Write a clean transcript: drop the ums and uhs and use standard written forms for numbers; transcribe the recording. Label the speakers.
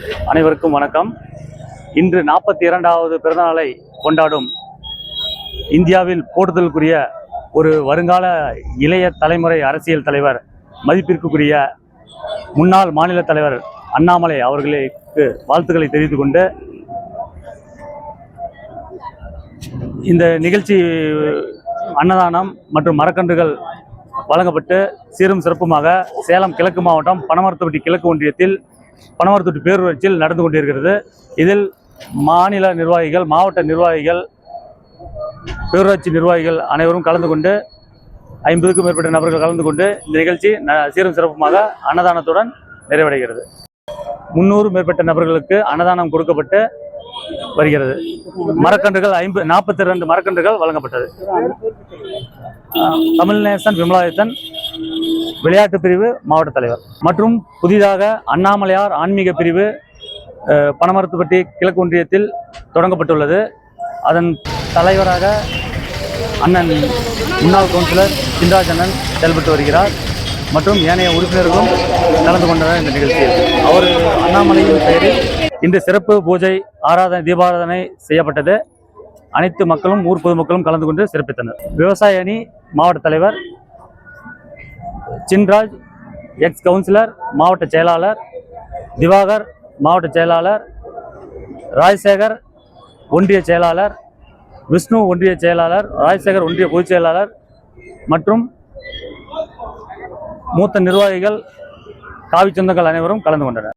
Speaker 1: அனைவருக்கும் வணக்கம். இன்று 42வது பிறந்தநாளை கொண்டாடும் இந்தியாவில் போற்றுதலுக்குரிய ஒரு வருங்கால இளைய தலைமுறை அரசியல் தலைவர், மதிப்பிற்குரிய முன்னாள் மாநில தலைவர் அண்ணாமலை அவர்களுக்கு வாழ்த்துக்களை தெரிவித்துக் கொண்டு, இந்த நிகழ்ச்சி அன்னதானம் மற்றும் மரக்கன்றுகள் வழங்கப்பட்டு சீரும் சிறப்புமாக சேலம் கிழக்கு மாவட்டம் பனமரத்துப்பட்டி கிழக்கு ஒன்றியத்தில் பனமரத்துப்பட்டி பேரூராட்சியில் நடந்து கொண்டிருக்கிறது. இதில் மாநில நிர்வாகிகள், மாவட்ட நிர்வாகிகள், பேரூராட்சி நிர்வாகிகள் அனைவரும் கலந்து கொண்டு 50க்கும் மேற்பட்ட நபர்கள் கலந்து கொண்டு இந்த நிகழ்ச்சி சீரும் சிறப்புமாக அன்னதானத்துடன் நிறைவடைகிறது. 300 மேற்பட்ட நபர்களுக்கு அன்னதானம் கொடுக்கப்பட்டு வருகிறது. மரக்கன்றுகள் 42 மரக்கன்றுகள் வழங்கப்பட்டது. தமிழ்நேசன் விமலாயத்தன், விளையாட்டு பிரிவு மாவட்ட தலைவர் மற்றும் புதிதாக அண்ணாமலையார் ஆன்மீக பிரிவு பனமரத்துப்பட்டி கிழக்கு ஒன்றியத்தில் தொடங்கப்பட்டுள்ளது. அதன் தலைவராக அண்ணன் முன்னாள் கவுன்சிலர் சின்ராஜ் அண்ணன் செயல்பட்டு வருகிறார் மற்றும் ஏனைய உறுப்பினர்களும் கலந்து கொண்டனர். இந்த நிகழ்ச்சியில் அவர் அண்ணாமலையின் பெயரில் இன்று சிறப்பு பூஜை, ஆராதனை, தீபாராதனை செய்யப்பட்டது. அனைத்து மக்களும், ஊர் பொதுமக்களும் கலந்து கொண்டு சிறப்பித்தனர். விவசாய அணி மாவட்ட தலைவர் சின்ராஜ், எக்ஸ் கவுன்சிலர், மாவட்ட செயலாளர் திவாகர், மாவட்ட செயலாளர் ராஜசேகர், ஒன்றிய செயலாளர் விஷ்ணு, ஒன்றிய செயலாளர் ராஜசேகர், ஒன்றிய பொதுச் செயலாளர் மற்றும் மூத்த நிர்வாகிகள், காவி சொந்தங்கள் அனைவரும் கலந்து கொண்டனர்.